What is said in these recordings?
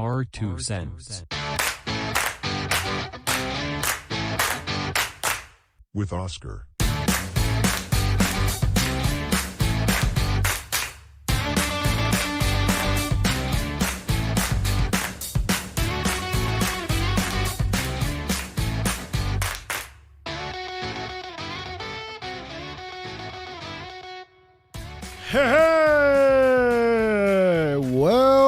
Our 2 cents. With Oscar. Hey, welcome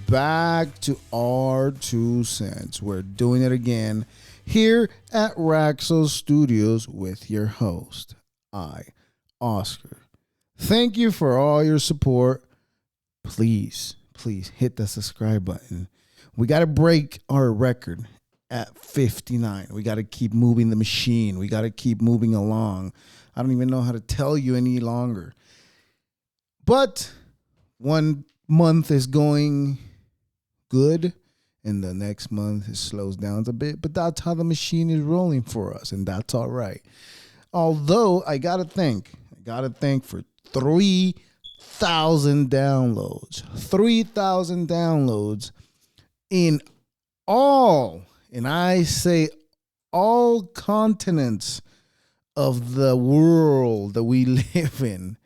back to our 2 cents. We're doing it again here at Raxo Studios with your host, Oscar. Thank you for all your support. Please hit the subscribe button. We got to break our record at 59. We got to keep moving the machine. We got to keep moving along. I don't even know how to tell you any longer. But 1 month is going good, and the next month it slows down a bit. But that's how the machine is rolling for us, and that's all right. Although I gotta thank for 3,000 downloads. 3,000 downloads in all, and I say all continents of the world that we live in,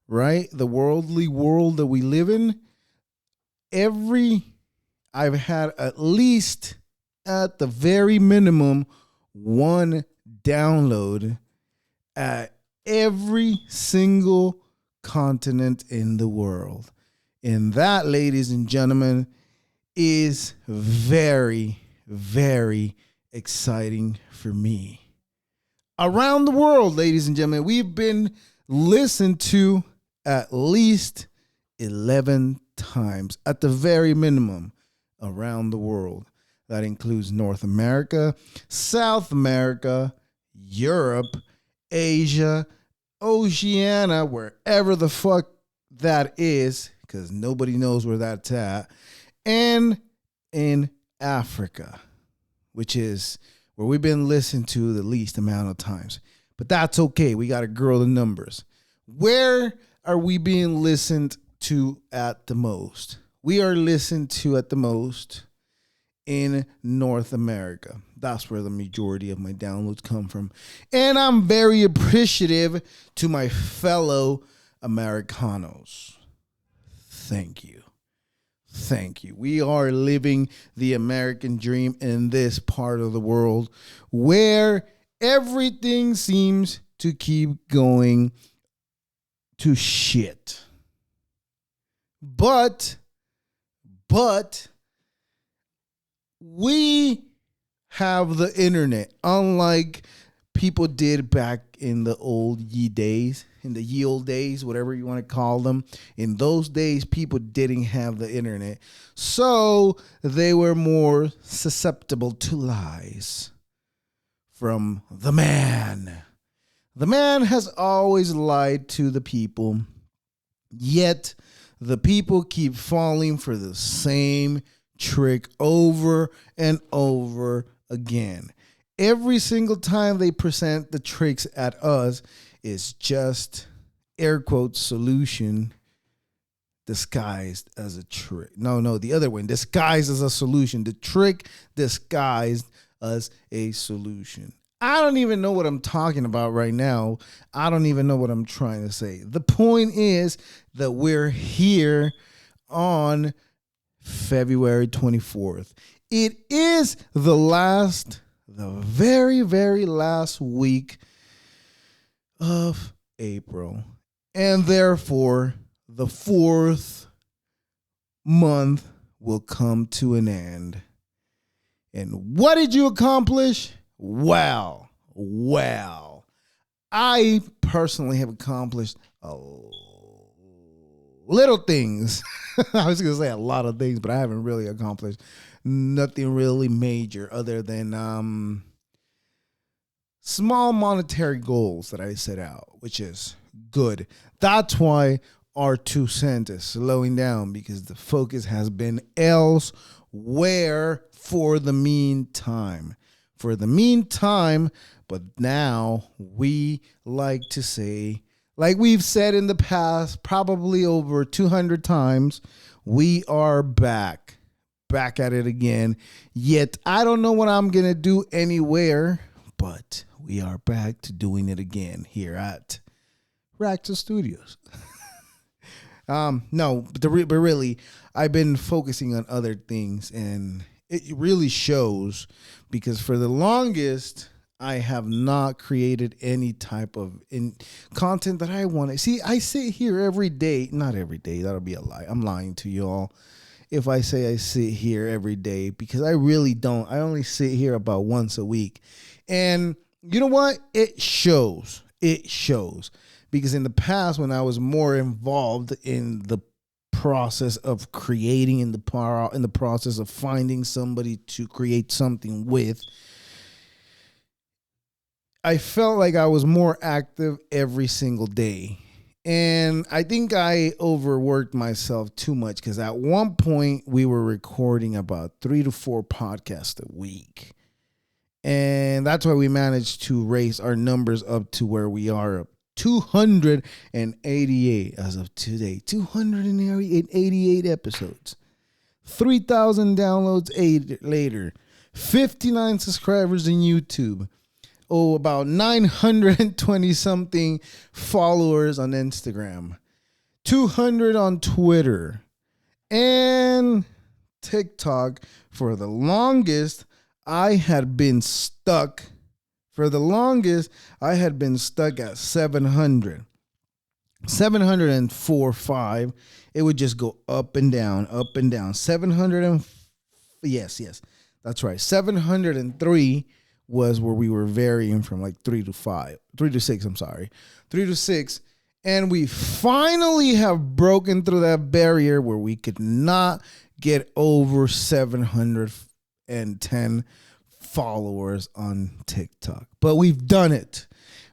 right? The worldly world that we live in. I've had at least, at the very minimum, one download at every single continent in the world. And that, ladies and gentlemen, is very, very exciting for me. Around the world, ladies and gentlemen, we've been listened to at least 11 times, at the very minimum, around the world. That includes North America, South America, Europe, Asia, Oceania, wherever the fuck that is, because nobody knows where that's at, and in Africa, which is where we've been listened to the least amount of times. But that's okay. We got to grow the numbers. Where are we being listened to at the most? We are listened to at the most in North America. That's where the majority of my downloads come from. And I'm very appreciative to my fellow Americanos. Thank you. Thank you. We are living the American dream in this part of the world where everything seems to keep going to shit. But we have the internet, unlike people did back in the old ye old days, whatever you want to call them. In those days, people didn't have the internet, so they were more susceptible to lies from the man. The man has always lied to the people, yet the people keep falling for the same trick over and over again. Every single time they present the tricks at us is just air quotes solution disguised as a trick. No, the other one, disguised as a solution. The trick disguised as a solution. I don't even know what I'm talking about right now. I don't even know what I'm trying to say. The point is that we're here on February 24th. It is the very, very last week of April. And therefore, the 4th month will come to an end. And what did you accomplish? Well, I personally have accomplished little things. I was going to say a lot of things, but I haven't really accomplished nothing really major other than small monetary goals that I set out, which is good. That's why our 2 cents is slowing down, because the focus has been elsewhere for the meantime. But now we like to say, Like we've said in the past, probably over 200 times, we are back at it again. Yet I don't know what I'm going to do anywhere, but we are back to doing it again here at Raxa Studios. No, but really, I've been focusing on other things, and it really shows because for the longest, I have not created any type of content that I want to see. I sit here every day, not every day. That'll be a lie. I'm lying to you all if I say I sit here every day because I really don't. I only sit here about once a week, and you know what? It shows. It shows. Because in the past, when I was more involved in the process of creating, in the process of finding somebody to create something with, I felt like I was more active every single day. And I think I overworked myself too much because at one point we were recording about 3 to 4 podcasts a week. And that's why we managed to raise our numbers up to where we are 288 as of today. 288 episodes. 3,000 downloads later. 59 subscribers in YouTube. Oh, about 920 something followers on Instagram. 200 on Twitter. And TikTok. For the longest, I had been stuck. For the longest, I had been stuck at 700. 704, 5. It would just go up and down, up and down. 700 and yes, that's right. 703 was where we were varying from like 3 to 6. I'm sorry, 3 to 6, and we finally have broken through that barrier where we could not get over 710 followers on TikTok. But we've done it.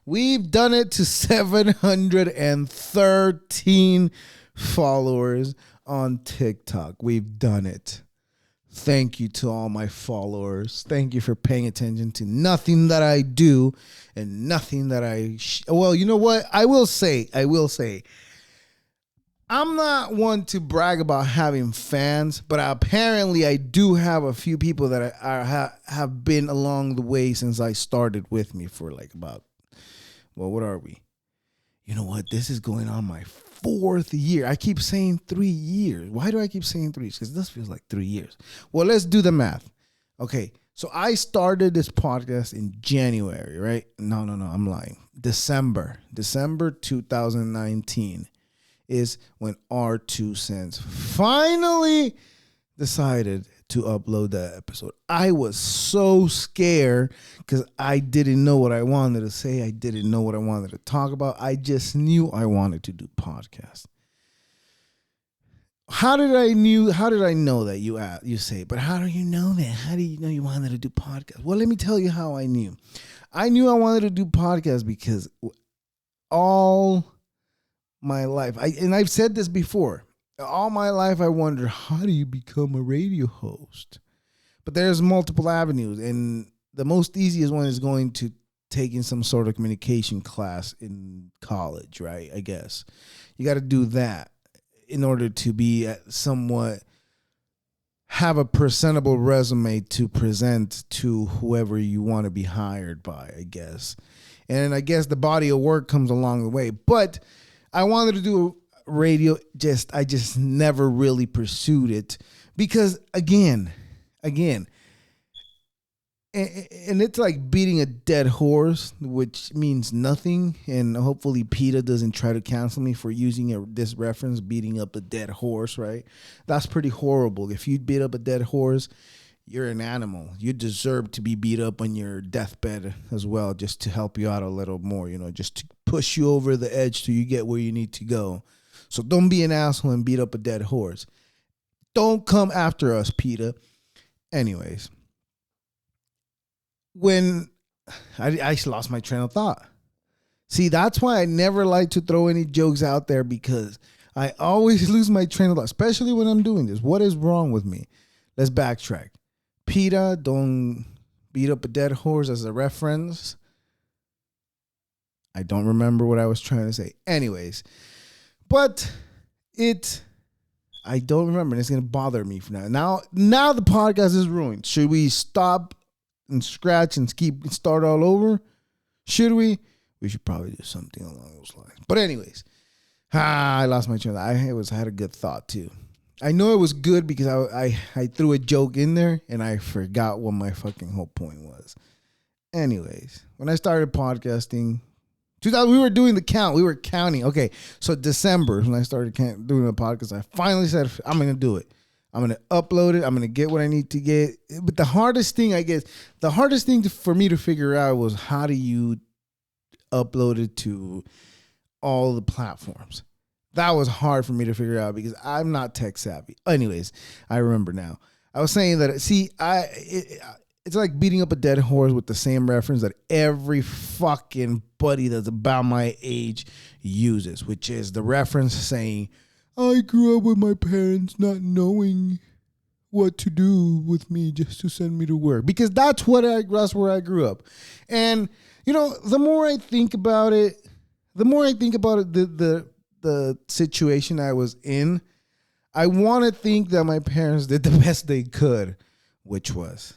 We've done it to 713 followers on TikTok. We've done it. Thank you to all my followers. Thank you for paying attention to nothing that I do and nothing that well, you know what? I will say, I'm not one to brag about having fans, but apparently I do have a few people that have been along the way since I started with me for like about, well, what are we? You know what? This is going on my 4th year. I keep saying 3 years. Why do I keep saying 3? Because this feels like 3 years. Well, let's do the math. Okay, so I started this podcast in January, right? No, I'm lying. December 2019. Is when R2 Cents finally decided to upload that episode. I was so scared because I didn't know what I wanted to say. I didn't know what I wanted to talk about. I just knew I wanted to do podcasts. How did I know that you say, but how do you know that? How do you know you wanted to do podcasts? Well, let me tell you how I knew. I knew I wanted to do podcasts because all my life, I've said this before, all my life I wondered, how do you become a radio host? But there's multiple avenues, and the most easiest one is going to taking some sort of communication class in college, right? I guess you got to do that in order to be somewhat have a presentable resume to present to whoever you want to be hired by, I guess. And I guess the body of work comes along the way, but I wanted to do radio, I just never really pursued it because again, and it's like beating a dead horse, which means nothing. And hopefully PETA doesn't try to cancel me for using this reference, beating up a dead horse, right? That's pretty horrible. If you beat up a dead horse, you're an animal. You deserve to be beat up on your deathbed as well, just to help you out a little more, just to push you over the edge till you get where you need to go. So don't be an asshole and beat up a dead horse. Don't come after us, PETA. Anyways, when I lost my train of thought. See, that's why I never like to throw any jokes out there because I always lose my train of thought, especially when I'm doing this. What is wrong with me? Let's backtrack. PETA, don't beat up a dead horse as a reference. I don't remember what I was trying to say. Anyways, but I don't remember, and it's gonna bother me for now. Now the podcast is ruined. Should we stop and scratch and start all over? Should we? We should probably do something along those lines. But anyways, I lost my train. I had a good thought too. I know it was good because I threw a joke in there and I forgot what my fucking whole point was. Anyways, when I started podcasting, 2000, we were doing the count. We were counting. Okay, so December when I started doing the podcast, I finally said I'm going to do it. I'm going to upload it. I'm going to get what I need to get. But the hardest thing for me to figure out was how do you upload it to all the platforms. That was hard for me to figure out because I'm not tech savvy. Anyways, I remember now. I was saying that, it's like beating up a dead horse with the same reference that every fucking buddy that's about my age uses, which is the reference saying, I grew up with my parents not knowing what to do with me just to send me to work. Because that's where I grew up. And, the more I think about it, the situation I was in, I want to think that my parents did the best they could, which was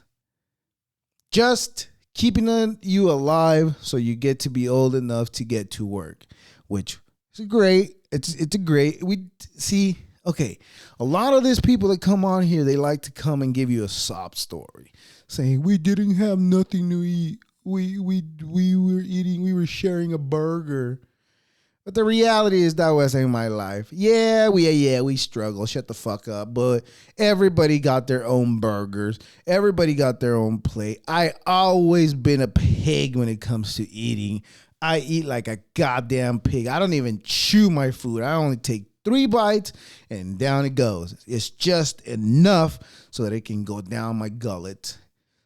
just keeping you alive so you get to be old enough to get to work, which is great. It's a great. We see. Okay, a lot of these people that come on here, they like to come and give you a sob story, saying we didn't have nothing to eat. We were sharing a burger. But the reality is that wasn't my life. Yeah, we struggle. Shut the fuck up. But everybody got their own burgers. Everybody got their own plate. I always been a pig when it comes to eating. I eat like a goddamn pig. I don't even chew my food. I only take 3 bites and down it goes. It's just enough so that it can go down my gullet.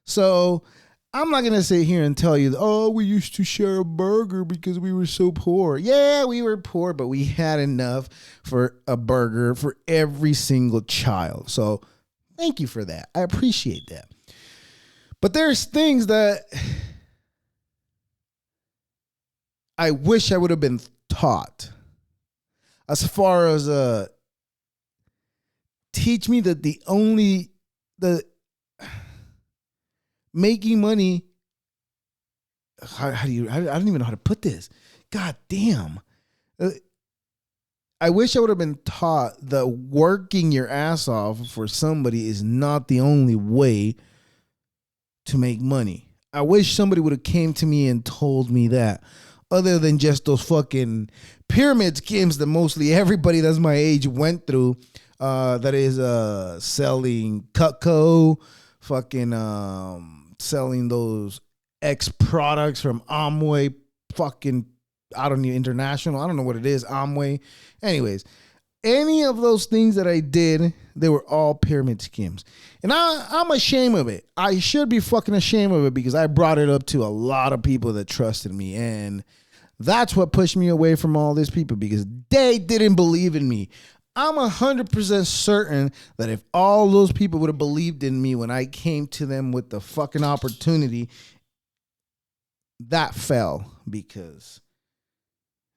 So I'm not going to sit here and tell you, we used to share a burger because we were so poor. Yeah, we were poor, but we had enough for a burger for every single child. So thank you for that. I appreciate that. But there's things that I wish I would have been taught as far as teach me that the making money. How do you? I don't even know how to put this. God damn. I wish I would have been taught that working your ass off for somebody is not the only way to make money. I wish somebody would have came to me and told me that, other than just those fucking pyramid schemes that mostly everybody that's my age went through. That is selling Cutco, fucking selling those X products from Amway, fucking, I don't know, international. I don't know what it is, Amway. Anyways, any of those things that I did, they were all pyramid schemes. And I'm ashamed of it. I should be fucking ashamed of it because I brought it up to a lot of people that trusted me. And that's what pushed me away from all these people because they didn't believe in me. I'm 100% certain that if all those people would have believed in me when I came to them with the fucking opportunity, that fell because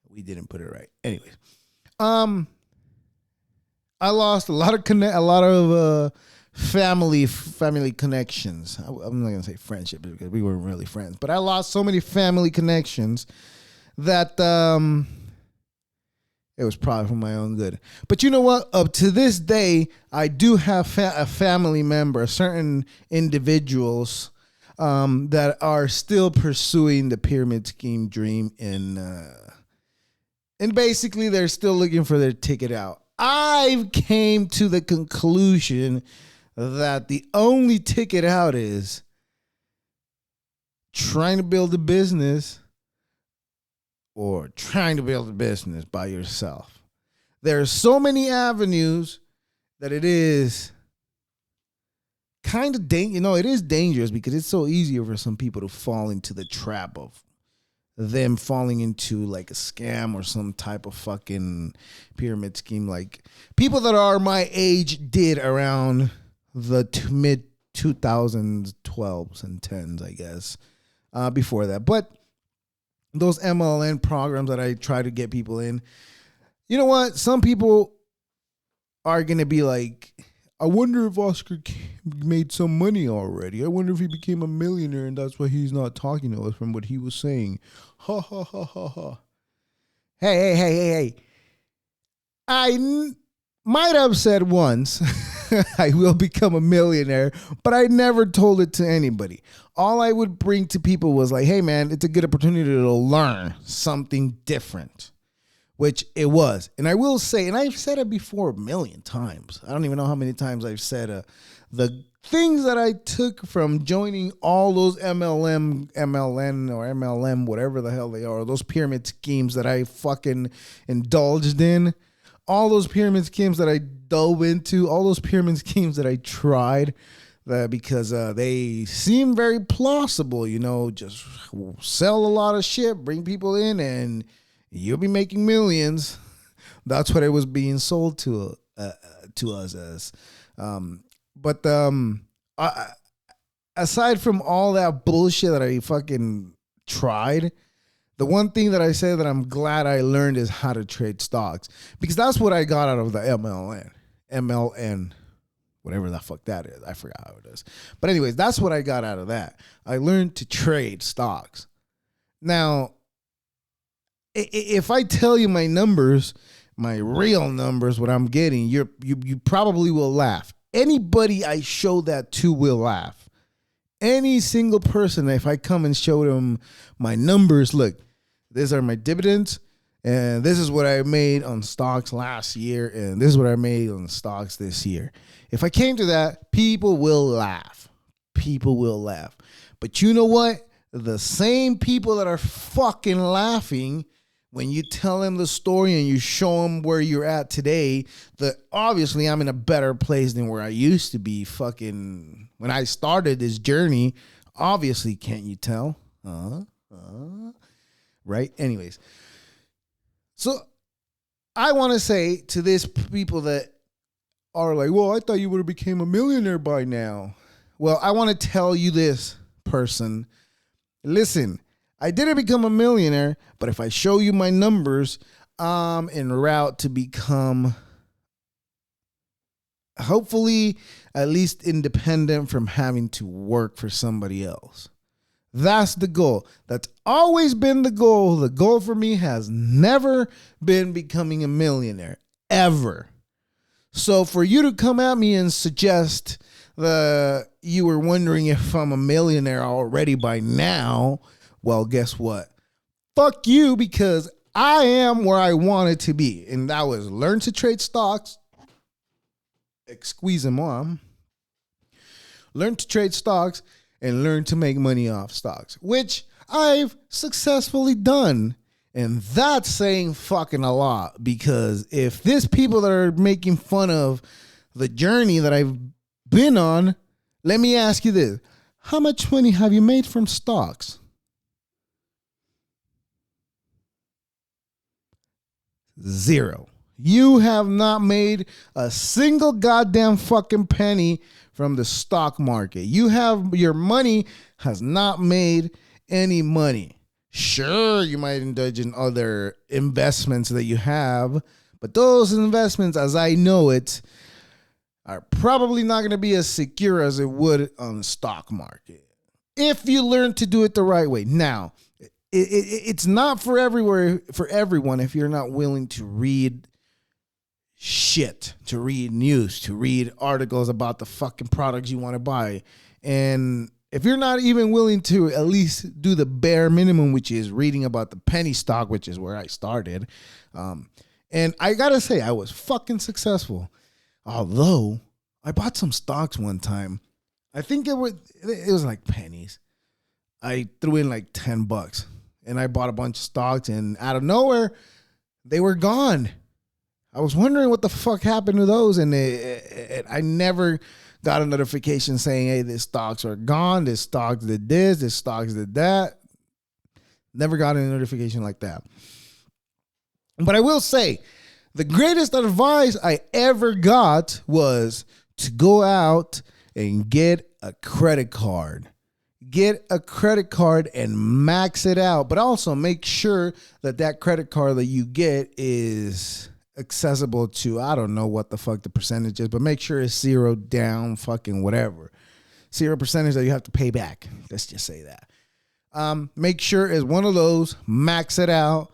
we didn't put it right. Anyways, I lost a lot of family connections. I'm not gonna say friendship because we weren't really friends, but I lost so many family connections that it was probably for my own good. But you know what? Up to this day, I do have a family member, certain individuals that are still pursuing the pyramid scheme dream, and basically they're still looking for their ticket out. I came to the conclusion that the only ticket out is trying to build a business or trying to build a business by yourself. There are so many avenues that it is kind of it is dangerous because it's so easier for some people to fall into the trap of them falling into like a scam or some type of fucking pyramid scheme like people that are my age did around the mid 2012s and 10s, I guess, before that. But those MLN programs that I try to get people in. You know what? Some people are going to be like, I wonder if Oscar made some money already. I wonder if he became a millionaire and that's why he's not talking to us from what he was saying. Ha ha ha ha ha. Hey. Might have said once, I will become a millionaire, but I never told it to anybody. All I would bring to people was like, hey man, it's a good opportunity to learn something different, which it was. And I will say, and I've said it before a million times. I don't even know how many times I've said the things that I took from joining all those MLM, whatever the hell they are, those pyramid schemes that I fucking indulged in. All those pyramid schemes that I dove into, all those pyramid schemes that I tried, because they seem very plausible, just sell a lot of shit, bring people in, and you'll be making millions. That's what it was being sold to us as. But aside from all that bullshit that I fucking tried, the one thing that I say that I'm glad I learned is how to trade stocks, because that's what I got out of the MLN, whatever the fuck that is. I forgot how it is. But anyways, that's what I got out of that. I learned to trade stocks. Now, if I tell you my numbers, my real numbers, what I'm getting, you probably will laugh. Anybody I show that to will laugh. Any single person, if I come and show them my numbers, look, these are my dividends, and this is what I made on stocks last year, and this is what I made on stocks this year. If I came to that, people will laugh. People will laugh. But you know what? The same people that are fucking laughing when you tell them the story and you show them where you're at today, that obviously I'm in a better place than where I used to be fucking when I started this journey. Obviously, can't you tell? Right? Anyways. So I want to say to these people that are like, well, I thought you would have became a millionaire by now. Well, I want to tell you this, person. Listen, I didn't become a millionaire, but if I show you my numbers, I'm en route to become, hopefully, at least independent from having to work for somebody else. That's the goal. That's always been the goal. The goal for me has never been becoming a millionaire, ever. So for you to come at me and suggest that you were wondering if I'm a millionaire already by now, well, guess what? Fuck you, because I am where I wanted to be. And that was learn to trade stocks. Excusez-moi. Learn to trade stocks and learn to make money off stocks, which I've successfully done. And that's saying fucking a lot, because if there's people that are making fun of the journey that I've been on, let me ask you this. How much money have you made from stocks? Zero. You have not made a single goddamn fucking penny from the stock market. Your money has not made any money. Sure, you might indulge in other investments that you have, but those investments, as I know it, are probably not going to be as secure as it would on the stock market if you learn to do it the right way. Now, it's not for everyone if you're not willing to read shit, to read news, to read articles about the fucking products you want to buy. And if you're not even willing to at least do the bare minimum, which is reading about the penny stock, which is where I started. And I got to say, I was fucking successful. Although I bought some stocks one time. I think it was like pennies. I threw in like $10 and I bought a bunch of stocks, and out of nowhere, they were gone. I was wondering what the fuck happened to those, and I never got a notification saying, hey, this stocks are gone, this stocks did this stocks did that. Never got a notification like that. But I will say, the greatest advice I ever got was to go out and get a credit card. get a credit card and max it out, but also make sure that that credit card that you get is accessible to, I don't know what the fuck the percentage is, but make sure it's zero down, fucking whatever. 0% that you have to pay back. Let's just say that. Make sure it's one of those, max it out,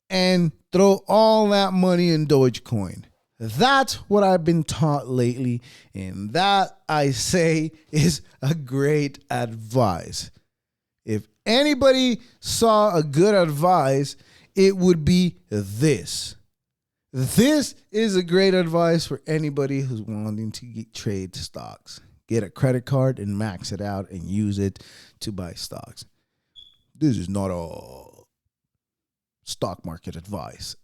and throw all that money in Dogecoin. That's what I've been taught lately, and that, I say, is a great advice. If anybody saw a good advice, it would be this. This is a great advice for anybody who's wanting to trade stocks. Get a credit card and max it out and use it to buy stocks. This is not a stock market advice.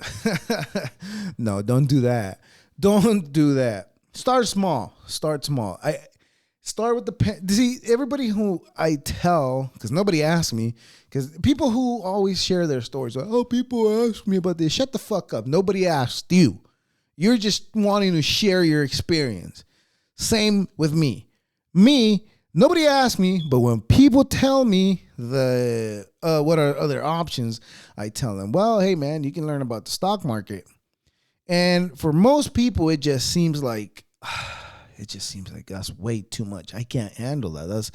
No, don't do that. Don't do that. Start small. Start small. I start with see, everybody who I tell, because nobody asks me, because people who always share their stories, like, oh, people ask me about this. Shut the fuck up. Nobody asked you. You're just wanting to share your experience. Same with me. Nobody asked me, but when people tell me what are other options, I tell them, well, hey man, you can learn about the stock market. And for most people, it just seems like that's way too much. I can't handle that. That's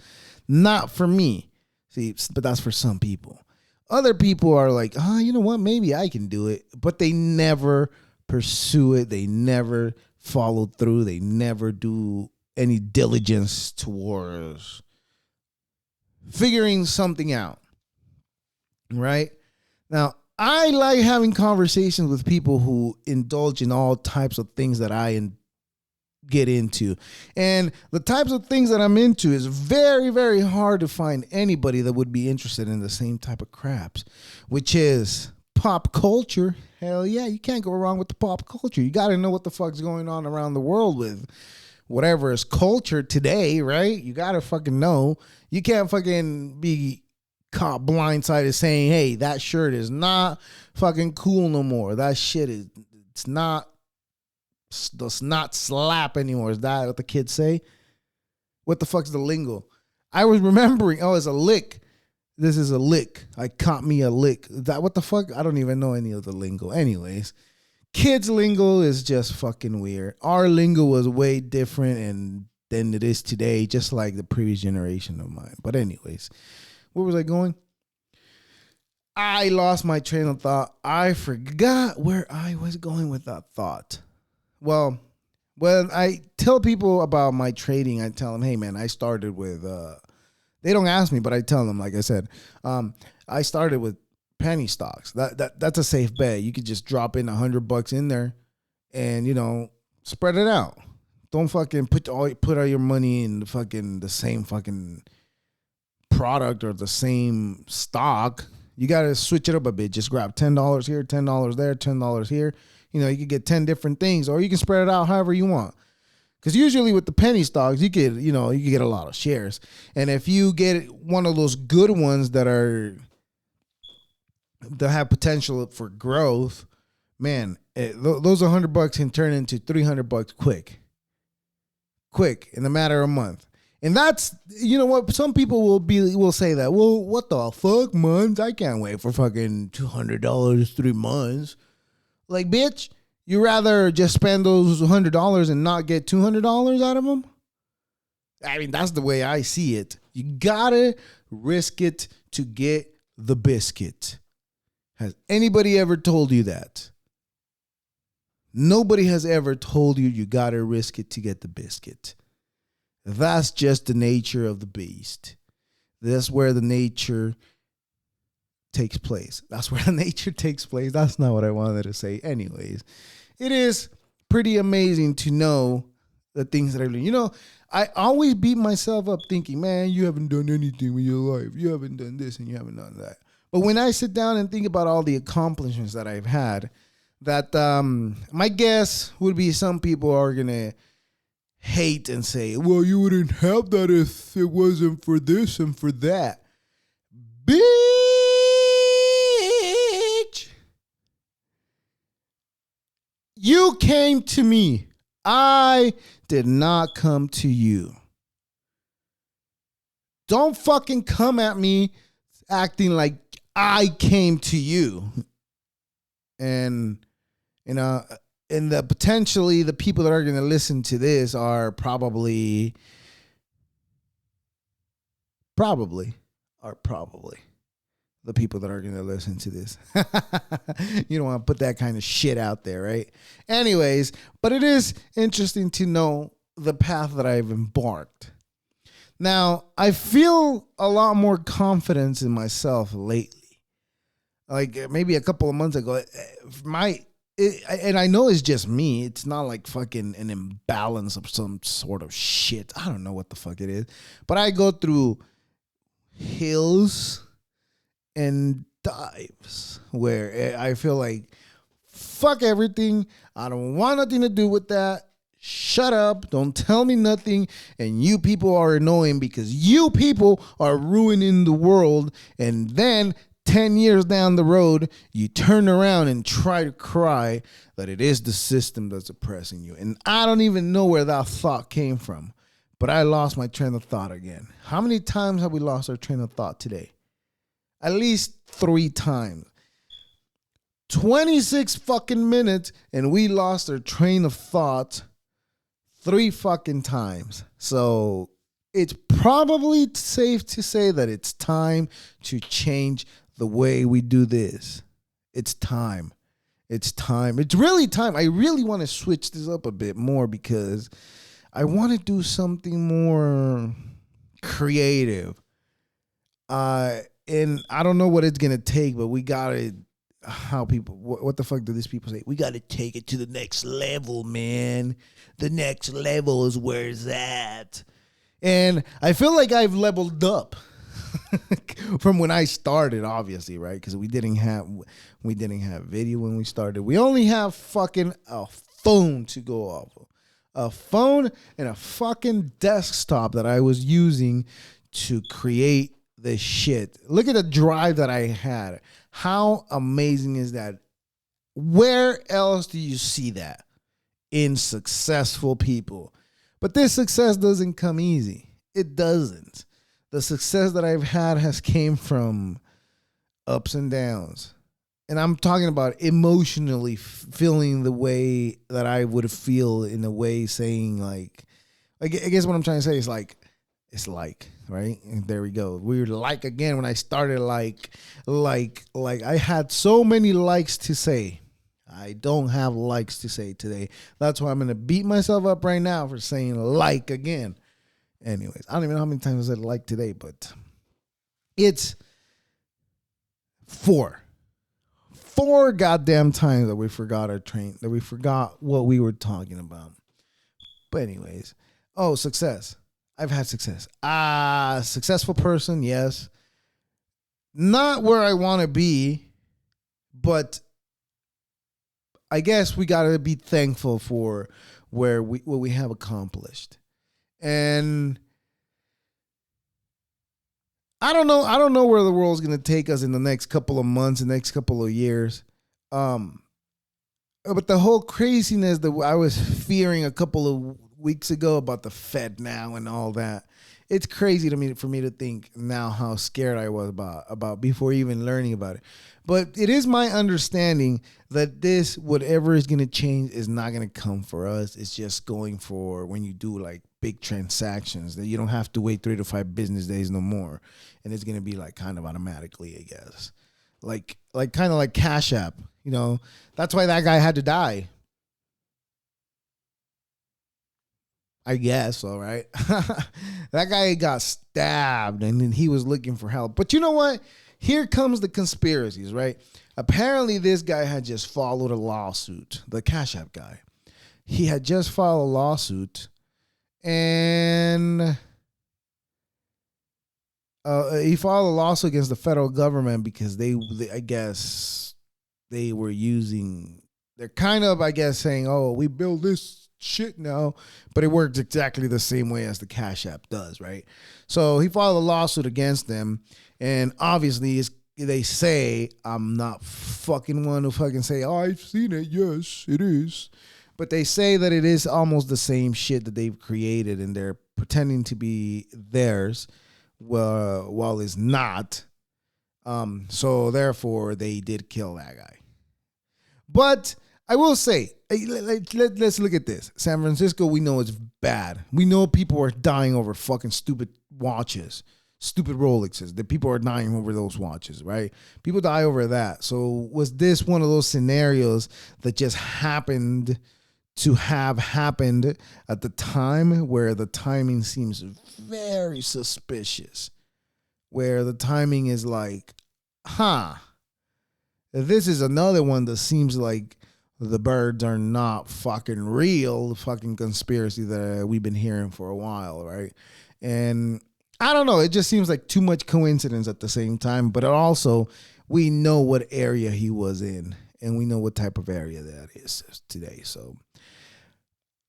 not for me. See, but that's for some people. Other people are like, you know what? Maybe I can do it, but they never pursue it. They never follow through. They never do any diligence towards figuring something out. Right? Now, I like having conversations with people who indulge in all types of things that I get into. And the types of things that I'm into is very, very hard to find anybody that would be interested in the same type of craps, which is pop culture. Hell yeah, you can't go wrong with the pop culture. You got to know what the fuck's going on around the world with whatever is culture today, right? You got to fucking know. You can't fucking be caught blindsided saying, hey, that shirt is not fucking cool no more. That shit does not slap anymore. Is that what the kids say? What the fuck's the lingo? I was remembering, it's a lick. This is a lick. I caught me a lick. That what the fuck? I don't even know any of the lingo. Anyways, kids lingo is just fucking weird. Our lingo was way different than it is today, just like the previous generation of mine. But anyways, where was I going? I lost my train of thought. I forgot where I was going with that thought. Well, when I tell people about my trading, I tell them, hey man, I started with, they don't ask me, but I tell them, like I said, I started with penny stocks. That's a safe bet. You could just drop in $100 in there and, spread it out. Don't fucking put all your money in the same fucking product or the same stock. You got to switch it up a bit. Just grab $10 here, $10 there, $10 here. You could get 10 different things, or you can spread it out however you want. Because usually with the penny stocks, you get a lot of shares. And if you get one of those good ones that have potential for growth, man, those $100 can turn into $300 quick in a matter of a month. And that's, what, some people will say that, well, what the fuck, months? I can't wait for fucking $200, 3 months. Like, bitch, you rather just spend those $100 and not get $200 out of them? I mean, that's the way I see it. You gotta risk it to get the biscuit. Has anybody ever told you that? Nobody has ever told you gotta risk it to get the biscuit. That's just the nature of the beast. That's where the nature takes place. That's where the nature takes place. That's not what I wanted to say. Anyways, it is pretty amazing to know the things that I learned. I always beat myself up thinking, man, you haven't done anything with your life. You haven't done this and you haven't done that. But when I sit down and think about all the accomplishments that I've had, that my guess would be some people are going to hate and say, well, you wouldn't have that if it wasn't for this and for that. Bitch! You came to me. I did not come to you. Don't fucking come at me acting like I came to you. And, you know, and potentially the people that are going to listen to this are probably the people that are going to listen to this. You don't want to put that kind of shit out there, right? Anyways, but it is interesting to know the path that I've embarked. Now, I feel a lot more confidence in myself lately. Like maybe a couple of months ago, and I know it's just me. It's not like fucking an imbalance of some sort of shit. I don't know what the fuck it is. But I go through hills and dives where I feel like, fuck everything. I don't want nothing to do with that. Shut up. Don't tell me nothing. And you people are annoying because you people are ruining the world. And then 10 years down the road, you turn around and try to cry that it is the system that's oppressing you. And I don't even know where that thought came from. But I lost my train of thought again. How many times have we lost our train of thought today? At least 3 times. 26 fucking minutes and we lost our train of thought 3 fucking times. So it's probably safe to say that it's time to change the way we do this. It's time. It's time. It's really time. I really want to switch this up a bit more because I want to do something more creative. And I don't know what it's going to take, but we got to, what the fuck do these people say? We got to take it to the next level, man. The next level is where it's at. And I feel like I've leveled up from when I started, obviously, right? Because we didn't have video when we started. We only have fucking a phone to go off of. A phone and a fucking desktop that I was using to create this shit. Look at the drive that I had. How amazing is that? Where else do you see that? In successful people. But this success doesn't come easy. It doesn't. The success that I've had has came from ups and downs. And I'm talking about emotionally feeling the way that I would feel in a way saying like, I guess what I'm trying to say is like, it's like, right? And there we go. We were like again when I started like I had so many likes to say. I don't have likes to say today. That's why I'm going to beat myself up right now for saying like again. Anyways, I don't even know how many times I said like today, but it's 4 goddamn times that we forgot our train, that we forgot what we were talking about. But anyways, success. I've had success. Successful person, yes. Not where I want to be, but I guess we got to be thankful for what we have accomplished. And I don't know where the world's going to take us in the next couple of months, the next couple of years. But the whole craziness that I was fearing a couple of weeks ago about the Fed now and all that, it's crazy to me for me to think now how scared I was about before even learning about it. But it is my understanding that this, whatever is going to change, is not going to come for us. It's just going for when you do like big transactions that you don't have to wait 3 to 5 business days no more. And it's going to be like kind of automatically, I guess. Like kind of like Cash App, you know, that's why that guy had to die. I guess, all right. That guy got stabbed and then he was looking for help. But you know what? Here comes the conspiracies, right? Apparently, this guy had just followed a lawsuit, the Cash App guy. He had just filed a lawsuit and he filed a lawsuit against the federal government because they I guess, they were they're kind of, I guess, saying, oh, we build this shit now, but it works exactly the same way as the Cash App does, right? So he filed a lawsuit against them, and obviously they say, I'm not fucking one to fucking say, oh, I've seen it, yes, it is. But they say that it is almost the same shit that they've created, and they're pretending to be theirs, while it's not. So therefore, they did kill that guy. But I will say, let's look at this. San Francisco, we know it's bad. We know people are dying over fucking stupid watches, stupid Rolexes. The people are dying over those watches, right? People die over that. So was this one of those scenarios that just happened to have happened at the time where the timing seems very suspicious? Where the timing is like, this is another one that seems like the birds are not fucking real, fucking conspiracy that we've been hearing for a while, right? And I don't know, it just seems like too much coincidence at the same time, but also we know what area he was in and we know what type of area that is today. So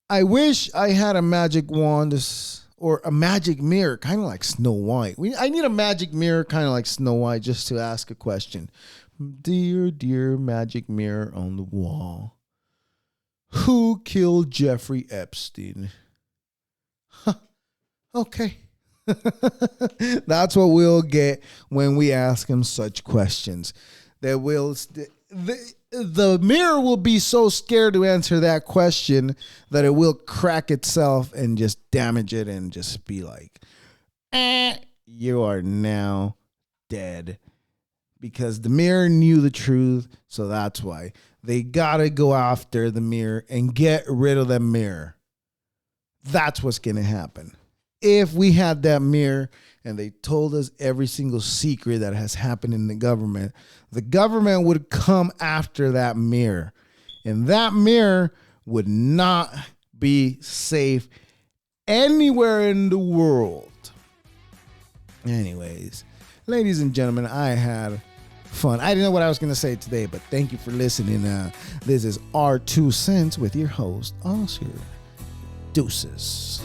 I wish I had a magic wand or a magic mirror, kind of like Snow White. I need a magic mirror kind of like Snow White just to ask a question. Dear, dear magic mirror on the wall, who killed Jeffrey Epstein? Okay. That's what we'll get when we ask him such questions. That the mirror will be so scared to answer that question that it will crack itself and just damage it and just be like, you are now dead. Because the mirror knew the truth, so that's why they gotta go after the mirror and get rid of that mirror. That's what's gonna happen. If we had that mirror and they told us every single secret that has happened in the government would come after that mirror. And that mirror would not be safe anywhere in the world. Anyways, ladies and gentlemen, I had fun. I didn't know what I was going to say today, but thank you for listening. This is R2 Cents with your host, Oscar. Deuces.